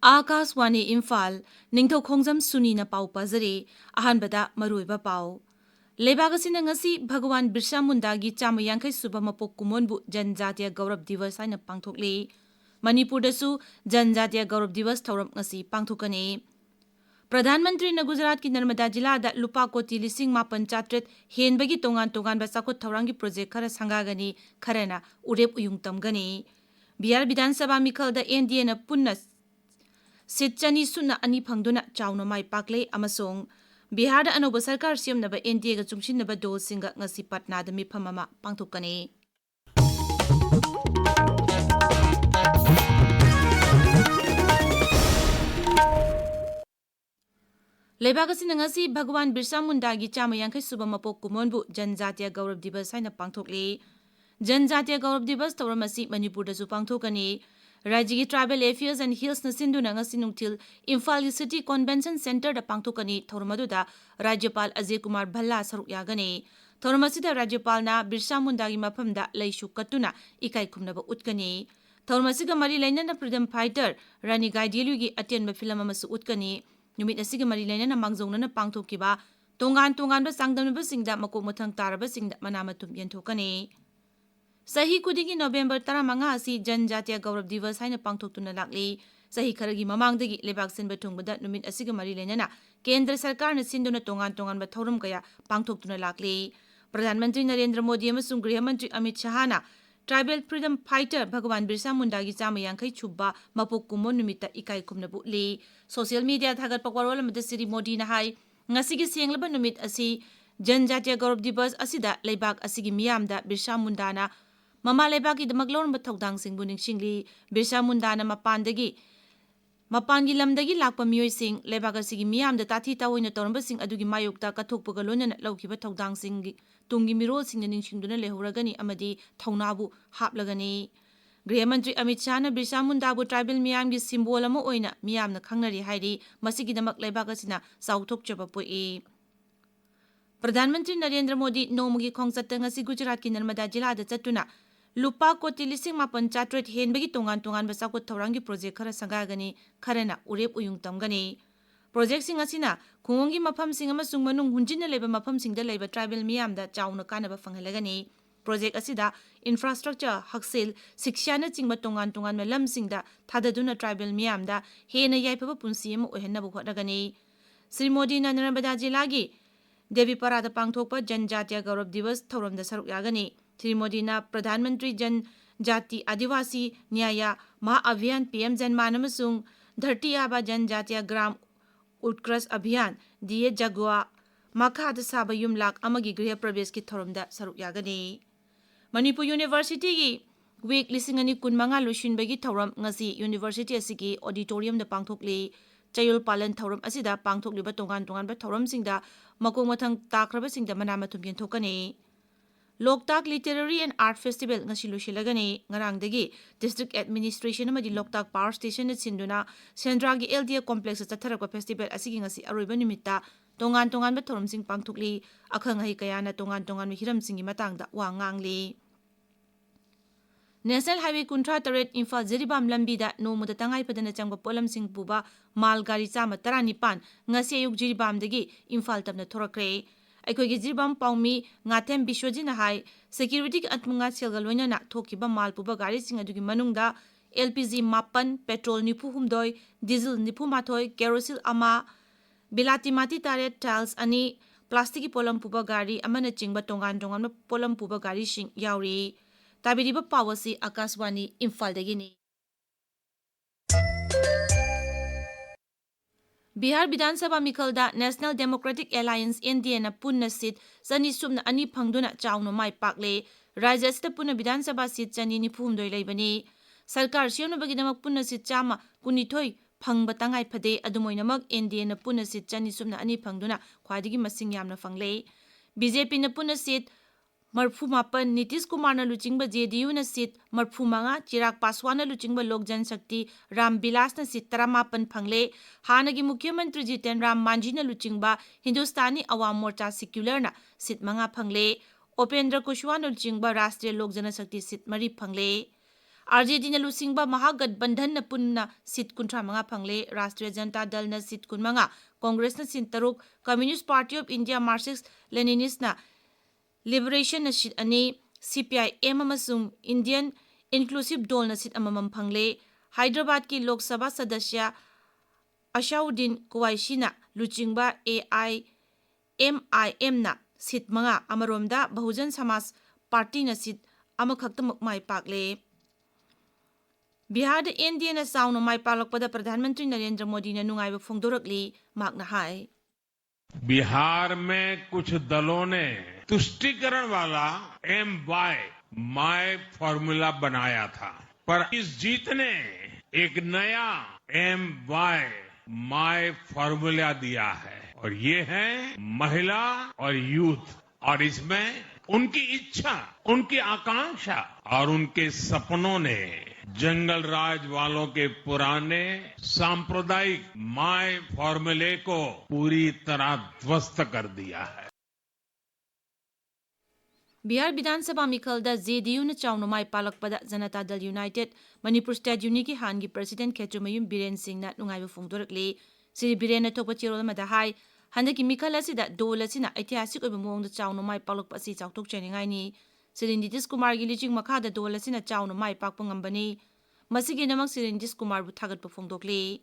Akashvani Imphal निंगथौखोंgjam Suni na pau pazare ahanbada maruiba pau लेबाग असिना ngasi भगवान बिरसा मुंडा की चाम यांखै सुबा मपोक कुमोनबु जनजातीय गौरव दिवस हाइना पांगथोकले मणिपुर दसु जनजातीय गौरव दिवस थौरम ngasi पांगथोकने प्रधानमंत्री न गुजरात की नर्मदा जिला दा लुपा कोटी लिसिंग मापन चात्रेत हेनबगी तोंगान तोंगान बसाखोत थौरांगी प्रोजेक्ट खरा संगागनी खरेना उरेप उयुंग तमगनी बिहार विधानसभा मिखल दा एनडीए न पुन्ना सीट चनी सुना अनि फंगदुना चाउना माई पाकले अमसोंग बिहार दा अनोबा सरकार सेमनबा एनडीए गा चुंगसिनबा दोल सिंगा ngasi पटना दा मिफम अमा पांगथोकने लेबाग असिना ngasi भगवान बिरसा मुंडा की चाम यांखै सुबा मपोक कुमोनबु जनजातीय गौरव दिवस हाइना पांगथोकले जनजातीय गौरव दिवस थौरम असि मणिपुर दसु पांगथोकने राज्य की ट्राइबल एफेयर्स एंड हिल्स न सिंधुना ngasi नुंगथिल इम्फाल सिटी कन्वेंशन सेंटर दा पांगथोकनी थौरम अदुदा राज्यपाल अजय कुमार भल्ला सरुक यागने थौरम असिदा राज्यपाल ना बिरसा मुंडा की मफमदा लैसु कत्तुना इकाई खुमनबा उतकनी थौरम असिगा मरी लैनना फ्रीडम फाइटर रानी गाइडियलु की अटेनबा फिल्म अमसु उतकनी नुमित असिगा मरी लैनना मांगजौनना पांगथोकिबा तोंगान तोंगानबा सांगदमनबा सिंगदा मकोक मथंग तारबा सिंगदा मनामतुम यंथोकनी सही कुदिगी नवंबर 15 असी जनजातीय गौरव दिवस हाइना पांगथोक्तुना लाक्ली सही खरगी ममांगदगी लेबाक सिनबा थुंगबदा नुमित असिगा मरी लैनना केंद्र सरकार न सिंधुना तोंगान तोंगानबा थौरम कया पांगथोक्तुना लाक्ली प्रधानमंत्री नरेंद्र मोदी अमसुंग गृह मंत्री अमित शाहना ट्राइबल फ्रीडम फाइटर भगवान बिरसा मुंडा की चाम यांखै छुब्बा मपोक कुमोन नुमित इकाई खुमनबु ली सोशल मीडिया थागत पकवारोल अमदा श्री मोदी ना high ngasi gi senglaba numit asi जनजातीय गौरव दिवस असिदा लेबाक असिगी मियामदा बिरसा मुंडाना ममा लेबाकी दमक लौरंबा थौदांग सिंगबु निंगसिंगली बिरसा मुंडाना मपानगी लमदगी लाकपा मियोय सिंग लेबाक असिगी मियामदा ताथी ताओइना तौरंबा सिंग अदुगी मायोक्ता कथोकपगा लोनना लौखिबा थौदांग सिंगी तुंगी मिरोल सिंगना निंगसिंगदुना लेहौरगनी अमदी थौनाबु हापलगनी गृह मंत्री अमित शाह ने बिरसा मुंडाबु ट्राइबल मियाम की सिंबल अमा ओइना मियामना खंगनरी हाइरी मसिगिदमक लेबाक असिना साउथोकचबा पोई प्रधानमंत्री नरेंद्र मोदी नोमगी खोंगचत ngasi गुजरात की नर्मदा जिला दा चतुना लुपा कोटी लिसिंग मापन चात्रेट हेनबगी तोंगान तोंगान बसाको थौरांगी प्रोजेक्ट खरा संगागनी खरेना उरेप उयुंग तमगनी प्रोजेक्ट सिंग असिना खुंगोंगी मफम सिंग अमसुंग मनुंग हुंजिन लेबा मफम सिंगदा लेबा ट्राइबल मियामदा चाउना कानबा फंगहलगनी प्रोजेक्ट असिदा इंफ्रास्ट्रक्चर हक्सेल शिक्षा न चिंगबा तोंगान तोंगान लम सिंगदा थाददुना ट्राइबल मियामदा हेना याइफबा पुंसी अमा ओहनबा होटनगनी श्री मोदी नर्मदा जिला की देवीपरादा पांगथोकपा जनजातीय गौरव दिवस थौरमदा सरुक यागनी श्री मोदी ना प्रधानमंत्री जनजाति आदिवासी न्याय महाअभियान पीएम जनमान अमसुंग धरती आबा जनजातीय ग्राम उत्कृष्ट अभियान दिए जगुआ मखाद साबा युमलाक अमगी गृह प्रवेश की थौरमदा सरुक यागनी मणिपुर यूनिवर्सिटी की वीक लिसिंग अनि कुनमंगा लुशिनबगी थौरम ngasi यूनिवर्सिटी असिगी ऑडिटोरियम दा पांगथोकली चयोल पालन थौरम असिदा पांगथोकलिबा तोंगान तोंगानबा थौरम सिंगदा मकोक मथंग ताक्रबा सिंगदा मनामथुम यंथोकनी Loktak literary and art festival ngasi लुशिलगनी ngarangdagi डिस्ट्रिक्ट एडमिनिस्ट्रेशन अमदी लोकताक पावर स्टेशन सिंधुना सेंद्रागी एलडीए कॉम्प्लेक्स चथरक फेस्टिवल असिगी ngasi अरोइबा निमित्ता तोंगान तोंगानबा थौरम सिंग पांगथोकली अखंग हई कयाना तोंगान तोंगान हिरम सिंगी मतंगदा वा nganगली नेशनल हाईवे 38 इम्फाल जिरीबाम लंबीदा नोमुदा तंगाई पदना चंगबा पोलम सिंग पुबा माल गाड़ी चामा 19 ngasi अयुक जिरीबामदगी इम्फाल तबना थोरक्रे अखोगी जिरीबाम पाउमी ngatem बिश्वजिना हाई सिक्योरिटी अतमुंगा सेलगा लोइना थोकिबा माल पुबा गाड़ी सिंग अदुगी मनुंगदा एलपीजी 9 पेट्रोल 92 डीजल 94 केरोसिल अमा बिलाती माटी तारे टाइल्स अनि प्लास्टिक की पोलम पुबा गाड़ी अमना चिंगबा तोंगान तोंगान पोलम पुबा गाड़ी सिंग याउरी ताबिरिबा पावसी आकाशवाणी इम्फाल दगिनी बिहार विधानसभा मिखलदा नेशनल डेमोक्रेटिक एलायंस एनडीए ना पुन्ना सीट चनी सुमना अनि फंगदुना चाउनो माई पाकले राज्य असिदा पुन्ना विधानसभा सीट चनी निफुमदोय लेबनी सरकार सेमनबगिदमक पुन्ना सीट चामा कुनिथोय फंगबा तंगाई फदे अदुमोइनमक एनडीए ना पुन्ना सीट चनी सुमना अनि फंगदुना ख्वादिगी मसिंग यामना फंगले बीजेपी ना पुन्ना सीट मरफू नीतीश कुमार न लुचिंग जेडीयू न सीट मरफू चिराग पासवान न लुचिंग लोक जनशक्ति रामविलास न सीट 18 फंगले हानगी मुख्यमंत्री जितेन राम मांझी न लुचिंग हिंदुस्तानी अवाम मोर्चा सेक्युलर न सीट 5 फंगले उपेंद्र कुशवाहा न लुचिंग राष्ट्रीय लोक जनशक्ति seat 3 फंगले RJD na lusingba Mahagad-bandhan na punna seat 35 phangle, Rashtriya Janata Dal na seat 15, Congress na seat 3, Communist Party of India Marxist Leninist na Liberation na seat 2, CPIM amasung Indian Inclusive Dol na seat amamam phangle, Hyderabad ki Lok Sabha Sadasya Ashauddin Quwaishi na luchingba AIMIM na seat 5, amaromda Bahujan Samaj Party na seat amakhaktmak mai pakle. Bihar da NDA na sauna mai palakpada Pradhanmantri Narendra Modi na nungaiba phongdorakli makna hai. Bihar में कुछ दलों ने तुष्टीकरण वाला MY my formula बनाया था, पर इस जीत ने एक नया MY माय फॉर्मूला दिया है और ये है महिला और यूथ, और इसमें उनकी इच्छा, उनकी आकांक्षा और उनके सपनों ने जंगल राज वालों के पुराने सांप्रदायिक माय फॉर्मूले को पूरी तरह ध्वस्त कर दिया है. बिहार विधानसभा मिखलदा JDU na chawna mai palakpada Janata Dal United Manipur State Union ki hangi President Khechumayum Biren Singh na nungaiba phongdorakli. Sri Biren na thokpa chirol amada hai handaki mikhal asida dol asina aitihasik oiba mawngda chawna mai palakpa asi chawthok chaningai ni. Sri Nitish Kumar gi liching makhada dol asina chawna mai pakpa ngambani. Masigi namak Sri Nitish Kumar bu thagatpa phongdokli.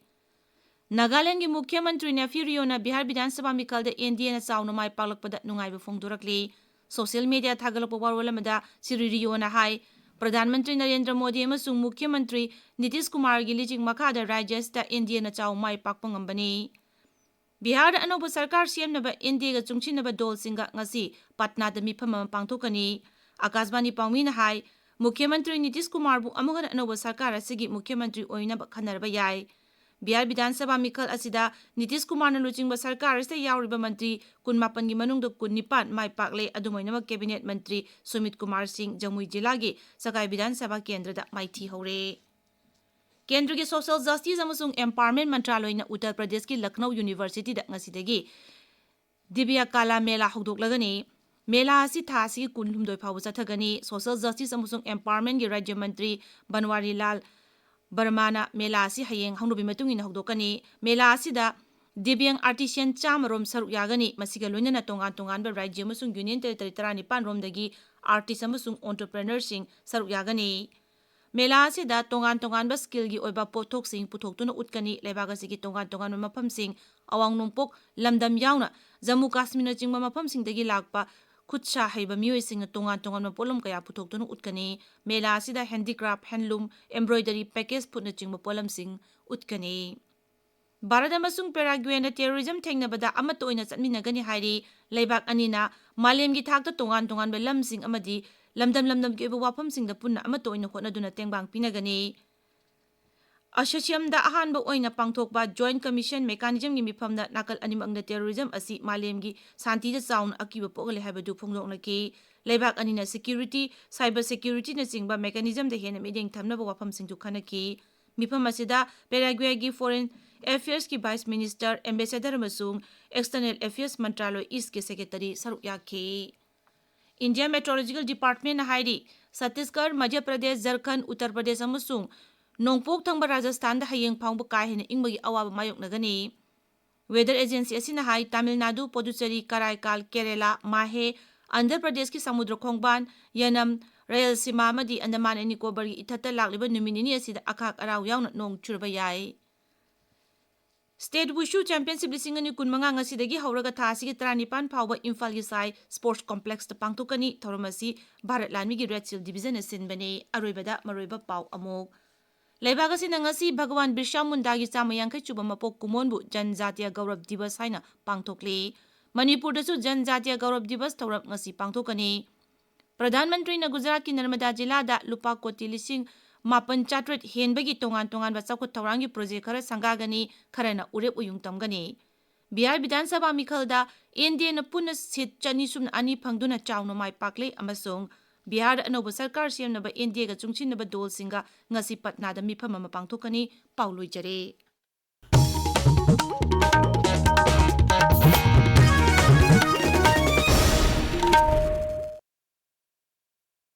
Nagaland ki Mukhyamantri Nephew Riona Bihar Vidhansabha mikalda NDA na chawna mai palakpada nungaiba phongdorakli. Social media thagalakpa warwal amada Sri Riona hai Pradhanmantri Narendra Modi amasung Mukhyamantri Nitish Kumar gi liching makhada Rajyasta NDA na chawna mai pakpa ngambani. Bihar da anoba sarkar siyamnaba NDA ga chungchinaba dol singa ngasi Patna da mifam ama pangthokani. Akashbani Pawmina hai Mukhyamantri Nitish Kumar bu amugan anoba sarkar asigi Mukhyamantri oinaba khanarba yai. Bihar Vidhansabha mikhal asida Nitish Kumar na luchingba sarkar asida yauriba mantri 18 gi manungda 19 mai pakle adumoinama cabinet mantri Sumit Kumar Singh Jamui Jilla gi Sakai Vidhansabha Kendra da maithi hore. Kendra ki Social Justice amasung Empowerment Mantraloy na Uttar Pradesh ki Lucknow University da ngasidagi Dibya Kala Mela hogdoklagani. Mela asi thasi kunhumdoi phaw chathagani. Social Justice amasung Empowerment gi Rajya Mantri Banwari Lal Barmana Mela asi hayeng hangnubi matungina hogdokani. Mela asida Dibyang Artisan Chamarom saruk yagani. Masiga loinana tongan ba Rajya amasung Union Territory 19 romdagi artist amasung entrepreneur sing saruk yagani. Mela asida tongan ba skill gi oiba pothok sing puthok tuna utkani. Lebaga sigi tongan ba mafam sing awang nungpok lamdam yauna Jammu Kashmir na jingba mafam sing dagi lakpa Kutsa haiba miyoy sing tongan na polom kaya puthok tuna utkani. Mela asida handicraft, handloom, embroidery, package put na jingba polam sing utkani. Bharat amasung Paraguay na terrorism thengnabada amato oina chatminagani hairi leibak anina malemgi thakta tongan ba lamsing amadi lamdam ki oiba wafam sing da punna amato oina hotnaduna tengbang pinagani. Asosiam da ahanba oina pangthokba Joint Commission Mechanism gi mifamda nakal animangda terrorism asi malemgi santi da chaun akiba pogale habadu phongdoknaki. Leibak anina security, cyber security na singba mechanism da hena mideng thamnaba wafam sing du khanaki. Mifam asida Paraguay gi Foreign Affairs ki Vice Minister Ambassador amasung External Affairs Mantraloy East ki Secretary saruk yakhi. India Meteorological Department na hairi Chhattisgarh, Madhya Pradesh, Jharkhand, Uttar Pradesh amasung Nongpok thangba Rajasthan da hayeng phangba kahena ingmagi awaba mayoknagani. Weather Agency asina hai Tamil Nadu, Puducherry, Karaikal, Kerala, Mahe, Andhra Pradesh ki Samudra Khongban, Yanam, Rayalaseema amadi Andaman and Nicobar gi ithata lakliba numinini asida akhak araw yauna nong churba yai. State Wushu Championship 2015 ngasidagi hauraga tha asigi 19 phawba Imphal gi sai Sports Complex ta pangthokani. Thoramasi Bharat Lanmi gi Red Seal Division asinbani. Aroibada maroiba paw amok Leibag asina ngasi Bhagwan Birsa Munda gi chamayangkai chuba mapok kumonbu Janjatiya Gaurav Divas haina pangthokli. Manipur dasu Janjatiya Gaurav Divas thorap ngasi pangthokani. Pradhan Mantri na Gujarat ki Narmada Jilla da lupa koti lising mapan chatret henbagi tongan ba chakut thawrangi project khara sangagani kharana urep uyung tamgani. Bihar Vidhansabha mikhalda NDA na punna seat chani sumna ani phangduna chawna mai pakle amasung Bihar anoba sarkar siyamnaba NDA ga chungchinaba dol singa ngasi Patna da mifam ama pangthokani pauloi jare.